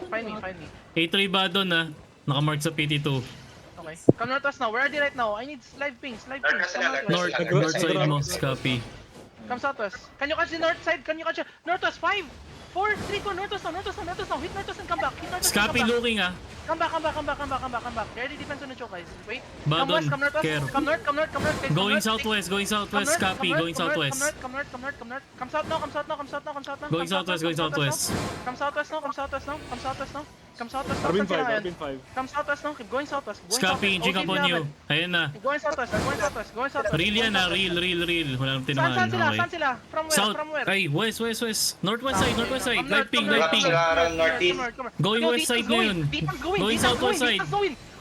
Find me. A3 ba doon ah? Nakamark sa PT2. Okay. Come northwest now. Where are they right now? I need live pings. Come North, northwest. north side mo, copy. Come southwest. Can you catch the north side? Northwest, 5, 4, 3, 2, northwest now. Hit northwest and come back. Scapy looking ah. Come back. Ready defense on the choke, guys. Wait. Badon, Come northwest. care. Come north. Guys, Going southwest, copy, going southwest. Come north. Come south now. Going southwest. Come southwest now. Arbin 5. Come southwest now. Keep going southwest. Scapy, inching up on you. Ayun na. Keep going southwest. Real yan ah, real. Wala nang tinamaan. Saan sila? South, From where? ay, west. Northwest side. Light ping. Northeast. Going west side ngayon. Going southwest side.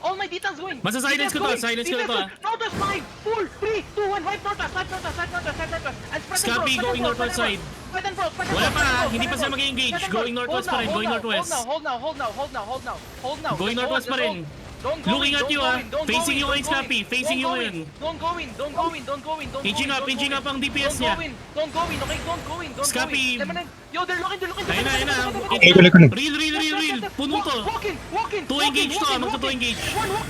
All my Detans going. Masa-silence ko to ah. Northwest 5, 4, 3, 2, 1, right northwest. And spread Scapy, going northwest side. Wala pa ah, hindi pa sila mag-engage. Going northwest pa rin, going northwest. Hold now. Going northwest pa rin. Looking at you ah. Facing you ngayon, Scapy. Facing you ngayon. Don't go in. Inching up ang DPS niya. Don't go in, okay? Don't go in. Scapy. Yo, they're looking. Ayun na. Real. Puno to. Walk in. 2 engage to ah, magto 2 engage.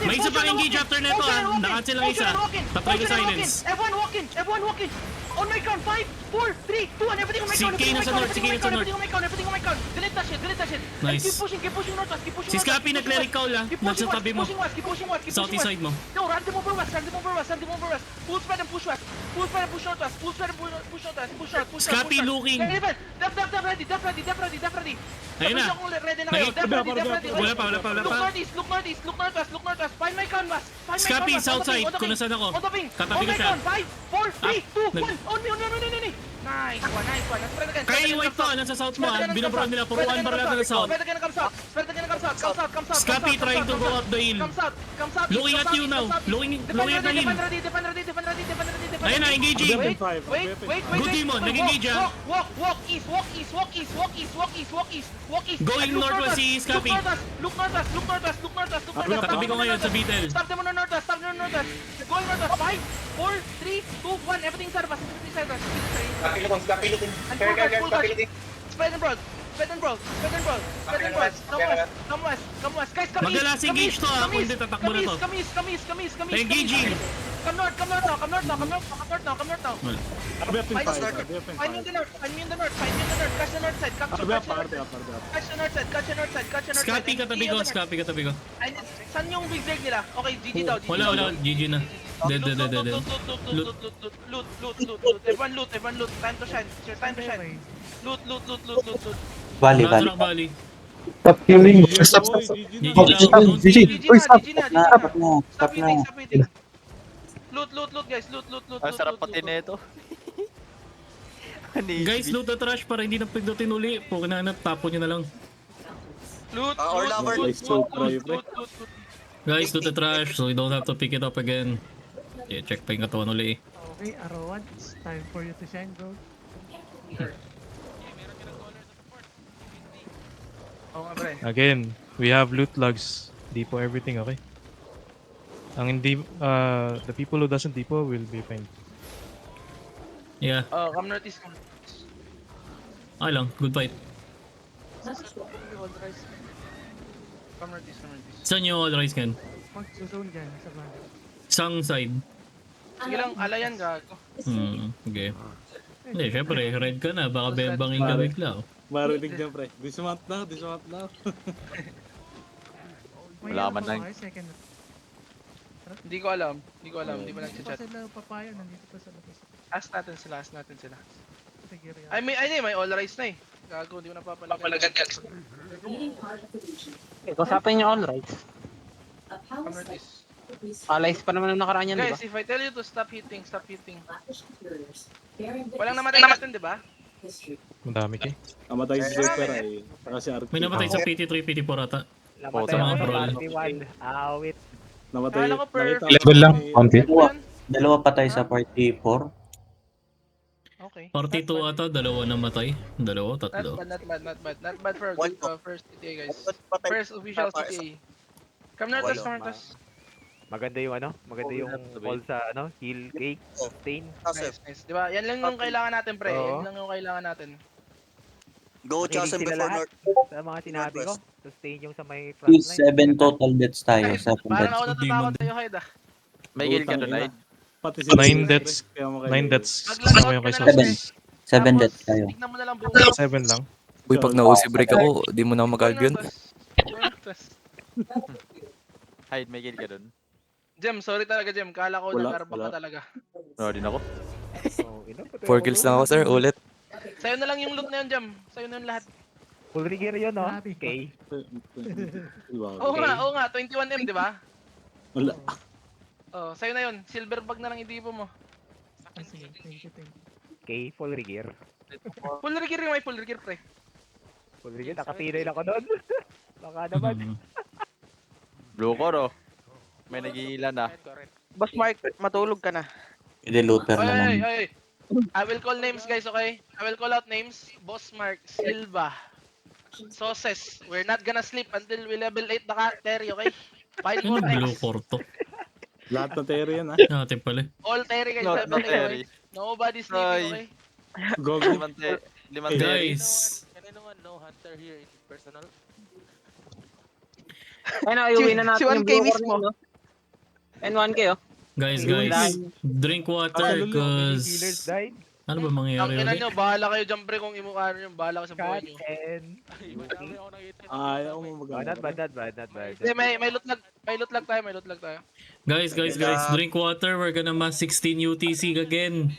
May isa pang engage after neto ah. Nakancel lang isa. Tatry ko silence. Everyone walk in. On my count, 5, 4, 3, 2, 1, everything on my count. CK nasa north. Everything on my count. Delete that shit. Nice. Keep pushing northwest. Si Scapy nag-cleric call ah. Nasa tabi mo. Keep pushing west. Southeast side mo. No, run them over west. Full spread and push west. Full spread and push northwest. Push north. Scapy looking. Def ready. Ayun na. Ready na kayo. Def ready. Wala pa. Look northeast. Find my canvas. Scapy, south side. Kung nasaan ako. On the ping. Katabi ko siya. 5, 4, 3, 2, 1. On me. Nice one. Spread again. Kaya yung wipe to, nasa south mo ah. Binabroad nila, puro one bar lang na south. Spread again, come south. Scapy trying to go up the hill. Come south. Looking at you now. Looking at the hill. Defend ready. Ayun na, engaging. Wait. Good demon, nag-engage ah. Walk east. Going northwest si Scapy. Look northwest. Katabi ko ngayon sa Beetle. Stop them on northwest. Going northwest. 5, 4, 3, 2, 1. Everything's out of us. Scapy looking. Spread and brawl. Come west. Guys, come east. Magalas engage to ah, kung hindi tatakbo na to. Come east. Engaging. Come north now. Wala. Arbi up in 5. Find me in the north. Catch the north side. Catch the north side. Scapy katabi ko. Saan yung wizard nila? Okay, GG daw. Wala, GG na. Dead. Loot. Everyone loot. Time to shine. It's your time to shine. Loot. Bali. Bali. Stop killing. Stop. GG na. Stop eating. Loot, guys. Loot. Ang sarap pati nito. Guys, loot the trash para hindi na pagdutin uli. Pag nanat, tapon nyo na lang. Loot. Guys, loot the trash so you don't have to pick it up again. Yeah, check pa yung katawan uli. Okay, Arawan, it's time for you to shine, bro. Oo nga, pre. Again, we have loot logs. Depot everything, okay? Ang hindi, the people who doesn't depot will be fine. Yeah, Come northeast. okay lang. Good fight. Come northeast. Saan yung all rise can? Mag-zone dyan sa bahay. Sang side. Sige lang, alayan gago. Okay. Hindi, syempre, red ka na. Baka bebangin ka bigla. Marinig niya, pre. This month now. May Wala ano man pa lang. ba kayo? Second. Hindi ko alam. Hindi pa Hindi pa nag-chat. sila papaya, nandito pa sa labas. Ask natin sila. Sige, Ria. May all rise na eh. Gago, hindi ko napapalagan. Usapan niyo all right. Come northeast. Allies pa naman ang nakaraan yan, di ba? Guys, if I tell you to stop hitting. Walang namatay natin, di ba? Madami kayo. Amatay si Joker ay. Saka si RP. May namatay sa PT3, PT4 ata. Sa mga brawl. Awit. Namatay. Akala ko perfect. Level lang, konti. Yan. Dalawa patay sa party 4. Okay. Party 2 ata, dalawa namatay. Dalawa, tatlo. Not bad for a good first CTA, guys. First official CTA. Come northwest. Maganda yung wall sa hill cake, stain. Nice. Di ba? Yan lang yung kailangan natin, pre. Oo. Yan lang yung kailangan natin. Go Makinig Jocelyn sila before lahat North. sa mga sinabi ko. Sustain yung sa may front Please, line. 7 total deaths tayo. 7 Parang deaths. ako natatakot sa'yo, Hyde ah. May kill ka doon, Putang ina. Hyde. Pati si 9 deaths. Kaya mo kayo. 9 deaths. Mag-log Kasama out yung ka kay na lang, Sauce. 7 Tapos, deaths tayo. tignan mo na lang buong 7 lang. Uy, pag na-OC break ako, di mo na Hyde, may kill ka doon. Jem, sorry talaga Jem. Kala ko Wala, nag-arbak wala. ka talaga. Wala din ako. Oh, ina, patay 4 ako kills doon. lang ako, sir. Ulit. Sa'yo na lang yung loot na yun, Jem. Sa'yo na yung lahat. Full rigger yun, no? Grabe. Okay. Oo nga, 21M, di ba? Wala. Oh, sa'yo na yun. Silver bag na lang idipo mo. Ah, sige, thank you. Okay, full rigger. Full rigger yung may full rigger, pre. Full rigger, nakapinay na ako doon. Baka naman. Blue core, oh. May nagihila na. Boss Mark, matulog ka na. Pwede looter Ay, naman. ay. I will call names, guys, okay? I will call out names. Boss Mark, Silva, Sauces. We're not gonna sleep until we level 8 the Terry, okay? Five Ano more blue times. core to? Lahat na Terry yan, ha? Natin pala. All Terry, guys. Not Level 8, Terry. okay? Nobody sleeping, okay? Gogo. Limang Terry. Guys, Ayun na, iuwi na natin Si 1K blue mismo. core, no? N1K, oh. guys, drink water Killers cause... died. Ano ba Ang mangyayari ina ulit? nyo, bahala kayo dyan, pre, kung imukha nyo. Bahala ka sa buhay Cut nyo. and... Ayaw mo Oh, mag- not bad, not bad, not bad. Hindi, may loot lag tayo. Guys, drink water. We're gonna mass 16 UTC again.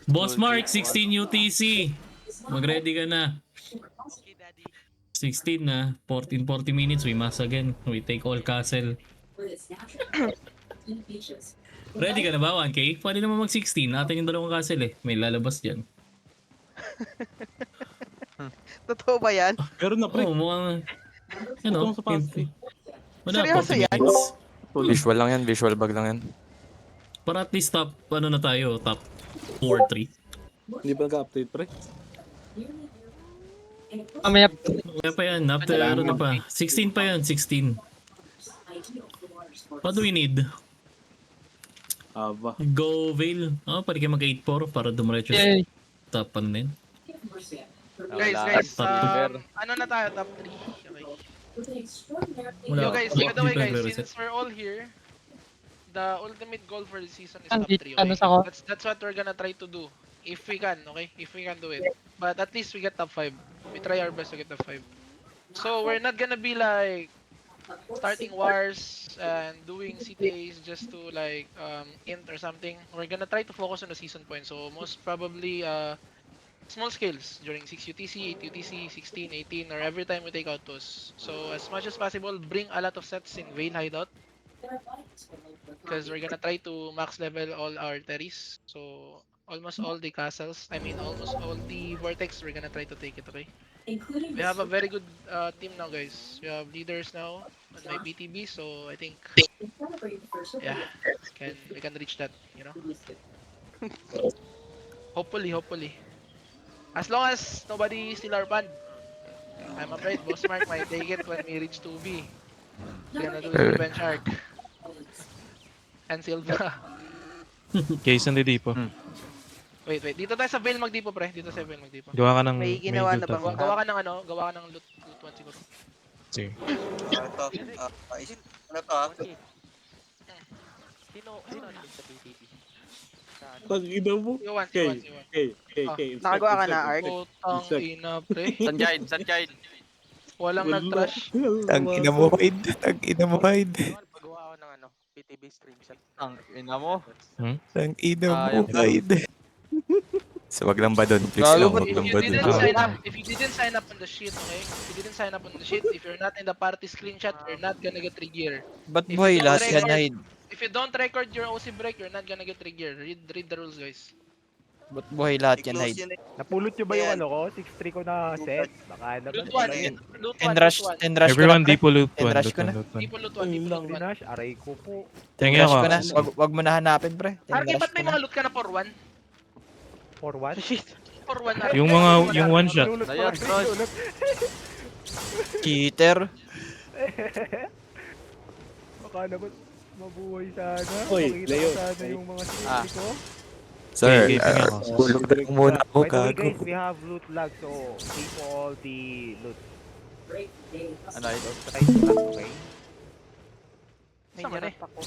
Boss Mark, 16 UTC. Mag-ready ka na. 16 na. 40 minutes, we mass again. We take all castle. Ready ka na ba, 1K? Pwede naman mag-16. Natin yung dalawang castle eh. May lalabas dyan. Totoo ba yan? Meron na, pre. Oo, mukhang... Ano? Itong sa pantry. Wala, Seryoso 40 yan? minutes. Visual lang yan, visual bag lang yan. Para at least top, ano na tayo, top 4-3. Hindi pa nag-update, pre. Kaya pa yan, after ano na pa. 16 pa yan, 16. What do we need? Aba. Go Veil. Pwede kayo mag-8-4 para dumiretso sa top ano na yun. Guys, Top ano na tayo, top 3. Okay. Wala. Yo guys, by the way guys, Nagre-reset. since we're all here, the ultimate goal for the season is top 3, ano okay? That's what we're gonna try to do. If we can, okay? If we can do it. But at least we get top 5. We try our best to get top 5. So we're not gonna be like starting wars and doing CTAs just to like int or something. We're gonna try to focus on the season points. So most probably small scales during 6 UTC, 8 UTC, 16, 18, or every time we take out those. So as much as possible, bring a lot of sets in Veil Hideout. Because we're gonna try to max level all our terries. So almost all the castles, almost all the vortex, we're gonna try to take it, okay? We have a very good team now, guys. We have leaders now on my BTB, so I think, yeah, we can reach that, you know? Hopefully. As long as nobody steal our band. I'm afraid Boss Mark might take it when we reach 2B. We're gonna do his revenge arc. And Silva. Case and Dipo. Wait. Dito tayo sa Veil magdipo, pre. Dito sa Veil magdipo. Gawa ka ng May ginawa na loot bang- ako. Gawa ka ng loot 1 siguro. Sige. Ano to, ha? Tag-ina mo. C1. Nakagawa ka na, Ark? Putang ina, pre. San guide? Walang nag-trash. Tag-ina mo, Hyde. Tag-ina mo, Hyde. Pagawa ko ng PTB stream shot. Ang ina mo. Tag-ina Sayang. mo, Hyde. So, wag lang ba doon? Please lang, wag If lang you ba didn't doon? sign up, on the sheet, okay? If you didn't sign up on the sheet, if you're not in the party screenshot, you're not gonna get trigger. Ba't If buhay you don't lahat yan, record- Hyde? If you don't record your OC break, you're not gonna get trigger. Read the rules, guys. Ba't buhay lahat yan, Hyde? Napulot nyo ba yung ano ko? 6-3 ko na set? Baka naman. Loot 1. Enrush ko Everyone, na, pre. Dipo loot 1. Enrush ko na. People loot 1. Dinash, aray ko po. Tingin Enrush ako. ko na. Wag mo na hanapin, pre. Arky, Enrush ba't ko may na. mga loot ka na for 1? For what? For 1, Arky. Yung one shot. Sayang, Ross. Cheater. Baka naman mabuhay sana. Oy, Makita Leo. ko sana yung mga safety ko. Sir, Okay, okay, ako. tulog na lang muna ako, By the way gago. guys, we have loot lag, so pay for all the loot. Ano yun? Don't try to lag, okay? May Sama nyarat ako.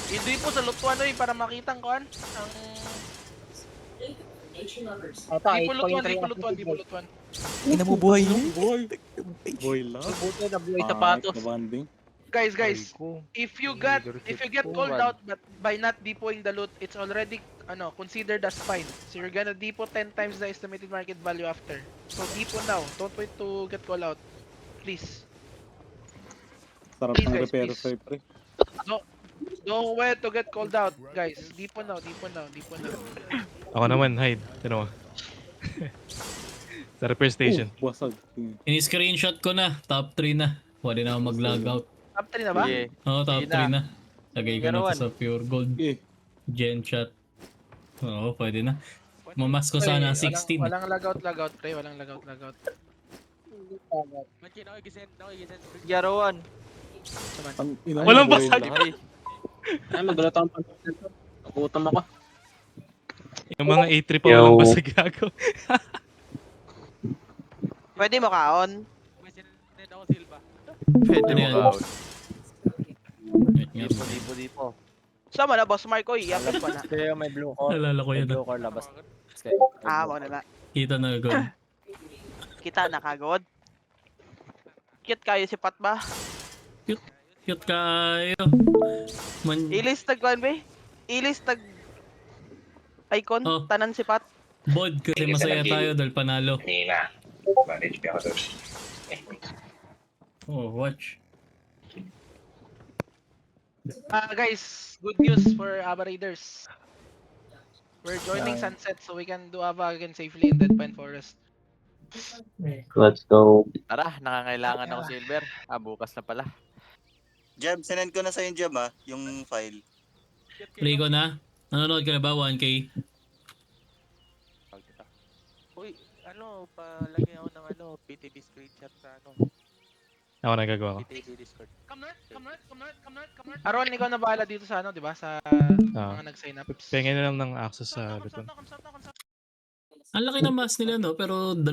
Hindi po sa lutuan oy para makita ang kuan. Ang Ito, di po lutuan, di po lutuan, di po lutuan. Ina mo buhay niya. Boy. Boy lang. Buti na buhay Ay, sapatos. kabanding. Guys, Ko. if you Leadership get ko, called man. out but by not depoting the loot, it's already considered as fine. So you're gonna depot 10 times the estimated market value after. So depot now. Don't wait to get called out. Please. Sarap Please, ng guys, repero please. sa'yo, pre. Don't wait to get called out, guys. Depot now, depot now, depot now. Ako naman, hide. Tino mo. Sa repair station. Wasag. Ini-screenshot ko na. Top 3 na. Pwede na ako mag-logout. Top 3 na ba? Sige. Oo, top Sige 3 na. na. Lagay ko na to sa pure gold. Eh, Gen chat. Oo, pwede na. Mamas ko sana ang 16. Walang lagout, pre. Walang lagout. Yarawan. ang ina mo, Walang boy basag. lang. Ay, magulat ako. Nagutom ako. Yung mga A3 pa Yo. walang basag gago. Pwede mo kaon? Pwede Ano mo yan? ka. Wait nga. Dipo. Sama na, Boss Mark. Oy, i-upload ko na. Kaya may blue core. Alala ko yun. core labas. Mo na na. Kita na gold. Kita na kagod. Cute kayo si Pat ba? Cute kayo. Man, Ilis tagkuan ba? Ilis tag icon, Oh. tanan si Pat. bod kasi masaya tayo dahil panalo. Oh, watch. Guys, good news for Ava Raiders. We're joining Sunset so we can do Ava again safely in Dead Pine Forest. Let's go. Tara, nangangailangan ako silver. Bukas na pala. Jeb, sinend ko na sa yung Jeb yung file. Play ko na. Nanonood ka na ba? 1K? Uy, palagay ako ng PTB screenshot sa Ako nagagawa ko. PTB Discord. Come north. Aron, ikaw na bahala dito sa di ba? Sa Ah. mga nag-sign up. Pengen na lang ng access sa lutuan. Ang laki ng mass nila, no? Pero